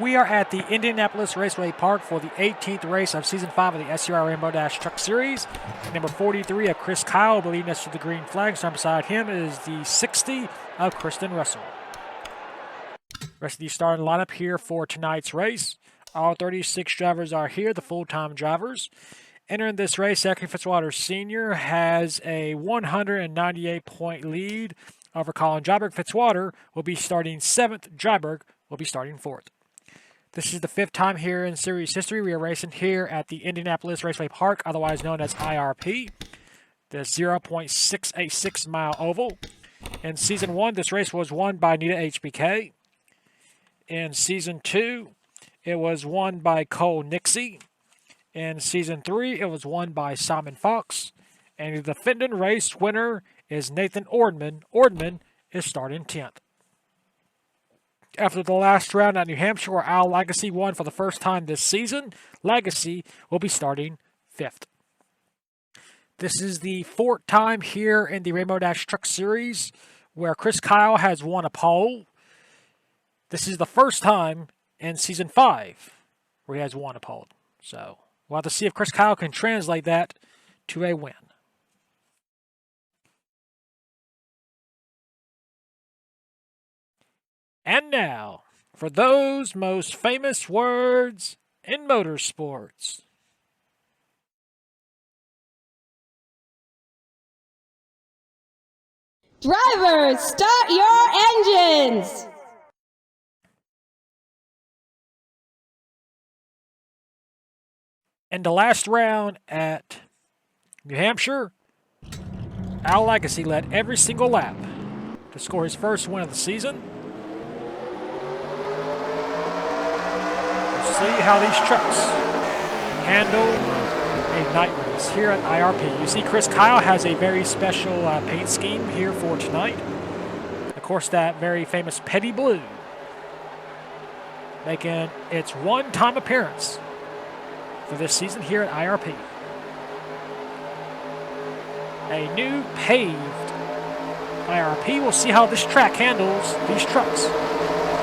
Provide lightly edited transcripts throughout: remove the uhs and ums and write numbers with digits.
We are at the Indianapolis Raceway Park for the 18th race of Season 5 of the SCRL Rainbow Dash Truck Series. Number 43 of Chris Kyle will lead us to the green flag. So beside him is the 60 of Kristen Russell. Rest of the starting lineup here for tonight's race. All 36 drivers are here, the full-time drivers. Entering this race, Zachary Fitzwater Sr. has a 198-point lead over Colin Dryberg. Fitzwater will be starting 7th. Dryberg will be starting 4th. This is the 5th time here in series history. We are racing here at the Indianapolis Raceway Park, otherwise known as IRP, the 0.686 mile oval. In Season 1, this race was won by Nita HBK. In Season 2, it was won by Cole Nixie. In Season 3, it was won by Simon Fox. And the defending race winner is Nathan Ordman. Ordman is starting 10th. After the last round at New Hampshire, where Al Legacy won for the first time this season, Legacy will be starting 5th. This is the 4th time here in the Rainbow Dash Truck Series where Chris Kyle has won a pole. This is the first time in Season 5 where he has won a pole. So we'll have to see if Chris Kyle can translate that to a win. And now, for those most famous words in motorsports. Drivers, start your engines! In the last round at New Hampshire, Al Legacy led every single lap to score his first win of the season. We'll see how these trucks handle a night race here at IRP. You see Chris Kyle has a very special paint scheme here for tonight. Of course, that very famous Petty Blue, making its one-time appearance for this season here at IRP. A new paved IRP. We'll see how this track handles these trucks.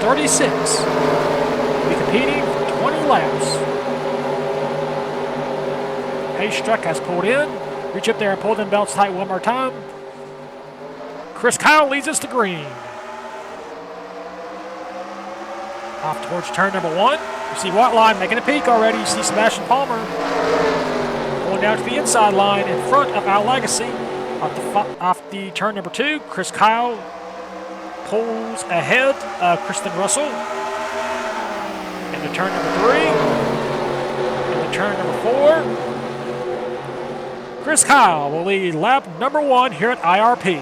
36 will be competing for 20 laps. Pace truck has pulled in. Reach up there and pull them belts tight one more time. Chris Kyle leads us to green. Off towards turn number 1. You see Wattline making a peak already. You see Sebastian Palmer going down to the inside line in front of Al Legacy. Off the turn number 2, Chris Kyle pulls ahead of Kristen Russell. Into turn number 3. Into turn number 4. Chris Kyle will lead lap number 1 here at IRP.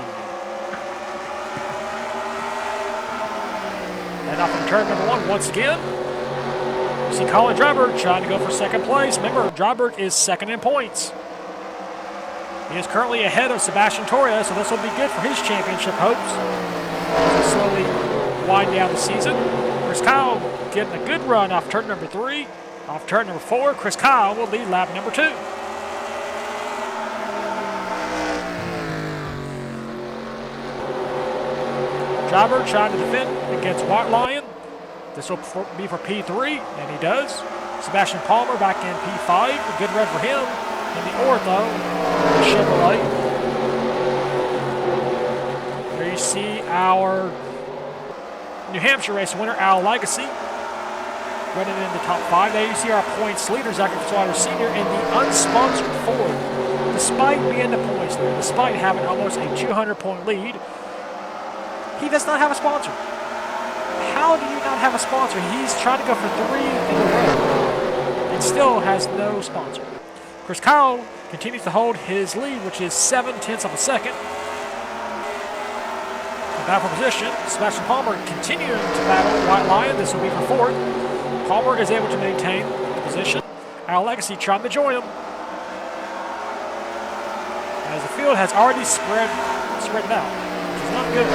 And off in turn number 1 once again. You see Colin Dryberg trying to go for second place. Remember, Dryberg is second in points. He is currently ahead of Sebastian Torres, so this will be good for his championship hopes as we slowly wind down the season. Chris Kyle getting a good run off turn number 3. Off turn number 4, Chris Kyle will lead lap number 2. Dryberg trying to defend against White Lion. This will be for P3, and he does. Sebastian Palmer back in P5. A good run for him in the Ortho Chevrolet. There you see our New Hampshire race winner, Al Legacy, running in the top 5. There you see our points leader, Zachary Fitzwater Sr. in the unsponsored Ford. Despite being the points leader, despite having almost a 200-point lead, he does not have a sponsor. How do you not have a sponsor? He's trying to go for 3 in a row and still has no sponsor. Chris Kyle continues to hold his lead, which is 0.7 of a second. In battle for position, Sebastian Palmer continuing to battle White Lion. This will be for 4th. Palmer is able to maintain the position. Al Legacy trying to join him, as the field has already spread it out, which is not good.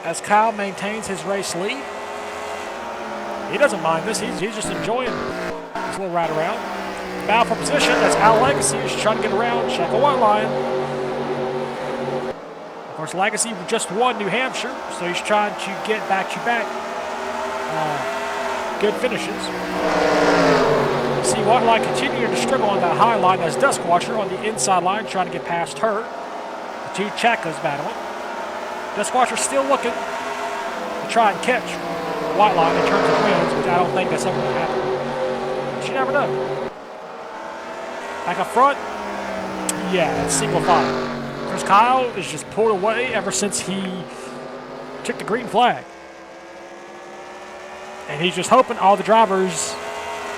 As Kyle maintains his race lead, he doesn't mind this. He's just enjoying this little ride around. Battle for position. That's Al Legacy is trying to get around. Check a White Lion. Of course, Legacy just won New Hampshire, so he's trying to get back-to-back good finishes. See Whiteline continuing to struggle on that high line as Duskwatcher on the inside line trying to get past her. The two Chacas battling. Duskwatcher still looking to try and catch Whiteline in terms of wins, which I don't think that's ever going to happen. But you never know. Back up front, yeah, it's single file. Chris Kyle is just pulled away ever since he took the green flag. And he's just hoping all the drivers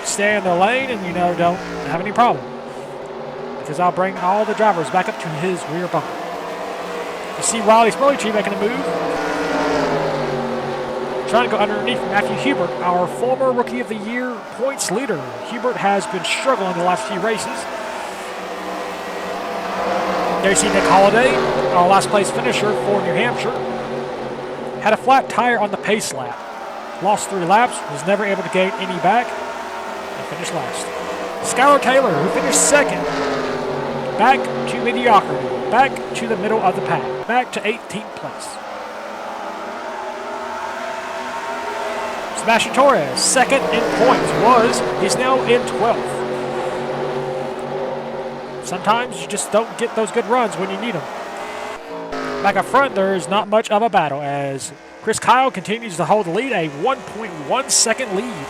stay in their lane and, don't have any problem. Because I'll bring all the drivers back up to his rear bumper. You see Riley Spurley making a move. Trying to go underneath Matthew Hubert, our former Rookie of the Year points leader. Hubert has been struggling the last few races. There you see Nick Holliday, our last place finisher for New Hampshire. Had a flat tire on the pace lap. Lost 3 laps, was never able to gain any back, and finished last. Skylar Taylor, who finished second. Back to mediocrity. Back to the middle of the pack. Back to 18th place. Sebastian Torres, second in points, he's now in 12th. Sometimes you just don't get those good runs when you need them. Back up front, there's not much of a battle as Chris Kyle continues to hold the lead, a 1.1 second lead.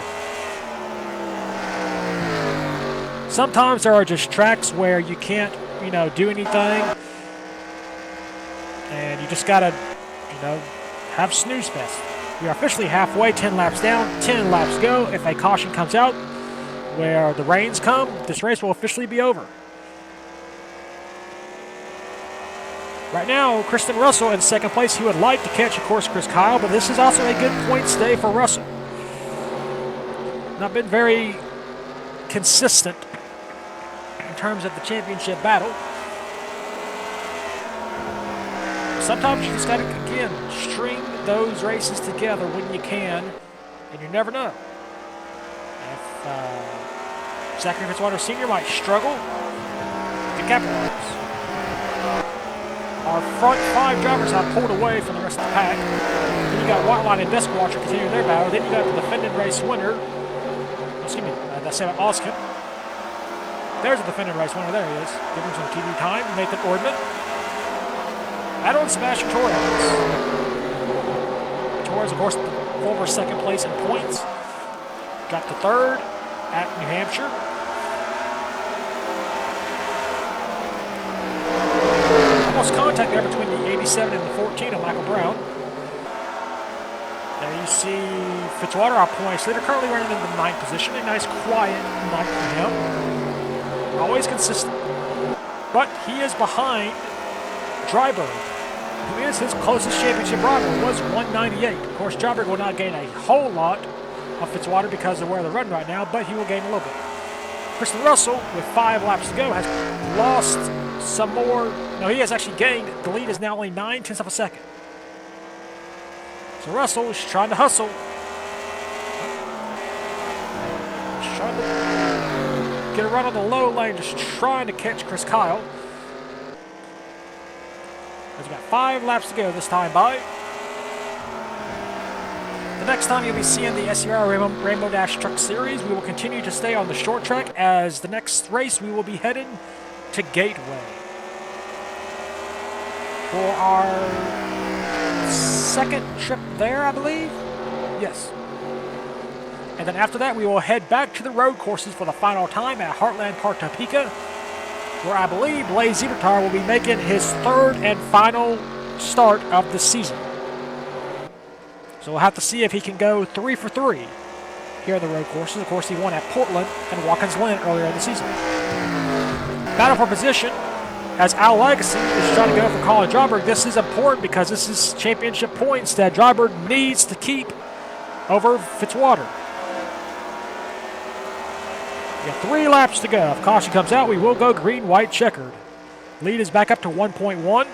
Sometimes there are just tracks where you can't, do anything. And you just gotta, have snooze fest. We are officially halfway, 10 laps down, 10 laps go. If a caution comes out where the rains come, this race will officially be over. Right now, Kristen Russell in second place. He would like to catch, of course, Chris Kyle, but this is also a good points day for Russell. Not been very consistent in terms of the championship battle. Sometimes you just got to, again, string those races together when you can, and you never know. If Zachary Fitzwater Sr. might struggle to capitalize. Our front 5 drivers have pulled away from the rest of the pack. Then you got Whiteline and Duskwatcher continuing their battle. Then you got the defending race winner. Excuse me, that's Oskin. There's the defending race winner. There he is. Giving some TV time. Nathan Ordman. Battling Sebastian Torres. Torres, of course, former second place in points. Got to third at New Hampshire. Almost contact there between the 87 and the 14 of Michael Brown. There you see Fitzwater, our points leader, currently running in the 9th position. A nice quiet night for him. Always consistent. But he is behind Dryberg, who is his closest championship rival, was 198. Of course, Dryberg will not gain a whole lot of Fitzwater because of where they're running right now, but he will gain a little bit. Kristen Russell, with 5 laps to go, has lost some more. No, he has actually gained. The lead is now only 9/10 of a second. So Russell is trying to hustle. Just trying to get a run on the low lane, just trying to catch Chris Kyle. He's got 5 laps to go this time by. The next time you'll be seeing the SCRL Rainbow Dash Truck Series, we will continue to stay on the short track. As the next race, we will be heading to Gateway for our second trip there, I believe. Yes. And then after that, we will head back to the road courses for the final time at Heartland Park, Topeka, where I believe Blaze Zebratar will be making his 3rd and final start of the season. So we'll have to see if he can go 3 for 3 here at the road courses. Of course, he won at Portland and Watkins Glen earlier in the season. Battle for position, as Al Legacy is trying to go for Colin Dryberg. This is important because this is championship points that Dryberg needs to keep over Fitzwater. We have 3 laps to go. If caution comes out, we will go green, white, checkered. Lead is back up to 1.1.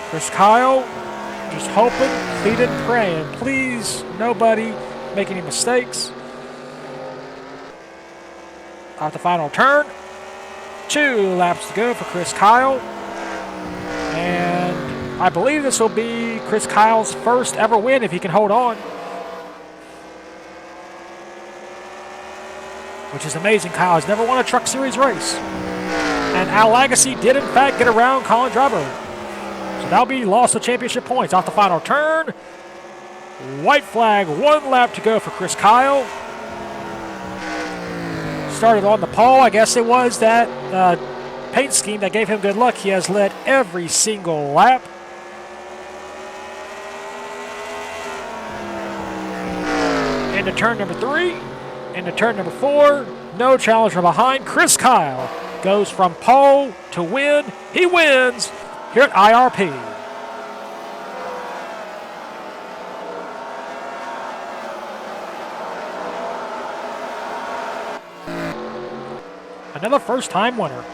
Chris Kyle just hoping, pleading, praying. Please, nobody make any mistakes. Off the final turn. 2 laps to go for Chris Kyle. I believe this will be Chris Kyle's first ever win if he can hold on. Which is amazing. Kyle has never won a Truck Series race. And Al Lagasse did, in fact, get around Colin Dryburgh. So that'll be loss of championship points. Off the final turn. White flag, 1 lap to go for Chris Kyle. Started on the pole. I guess it was that paint scheme that gave him good luck. He has led every single lap. Into turn number 3. Into turn number 4. No challenge from behind. Chris Kyle goes from pole to win. He wins here at IRP. Another first-time winner.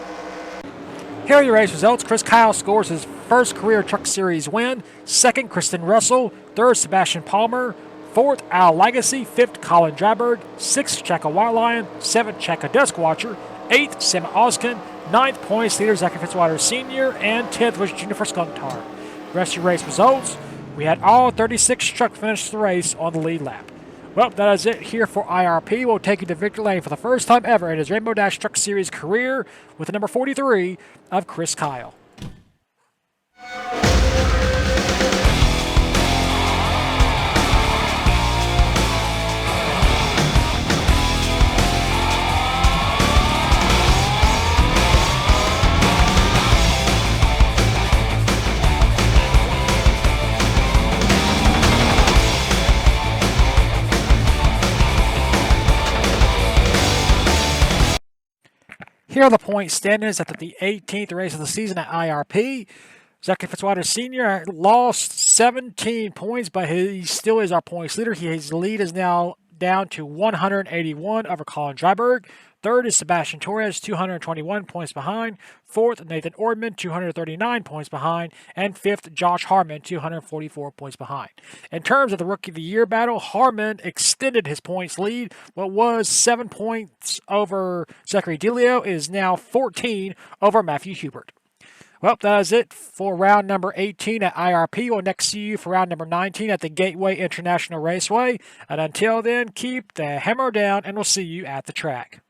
Here are your race results. Chris Kyle scores his first career Truck Series win. Second, Kristen Russell. Third, Sebastian Palmer. Fourth, Al Lagasse. Fifth, Colin Dryburgh. Sixth, Chaka Whitelion. Seventh, Chaka Duskwatcher. Eighth, Sam Oskin. Ninth, points leader Zachary Fitzwater Sr. And 10th was Jennifer Skuntar. Rest of your race results. We had all 36 trucks finish the race on the lead lap. Well, that is it here for IRP. We'll take you to victory lane for the first time ever in his Rainbow Dash Truck Series career with the number 43 of Chris Kyle. Here are the point standings after the 18th race of the season at IRP. Zachary Fitzwater Sr. lost 17 points, but he still is our points leader. His lead is now down to 181 over Colin Dryburgh. Third is Sebastian Torres, 221 points behind. Fourth, Nathan Ordman, 239 points behind. And fifth, Josh Harmon, 244 points behind. In terms of the Rookie of the Year battle, Harmon extended his points lead. What was 7 points over Zachary DeLeo is now 14 over Matthew Hubert. Well, that is it for round number 18 at IRP. We'll next see you for round number 19 at the Gateway International Raceway. And until then, keep the hammer down, and we'll see you at the track.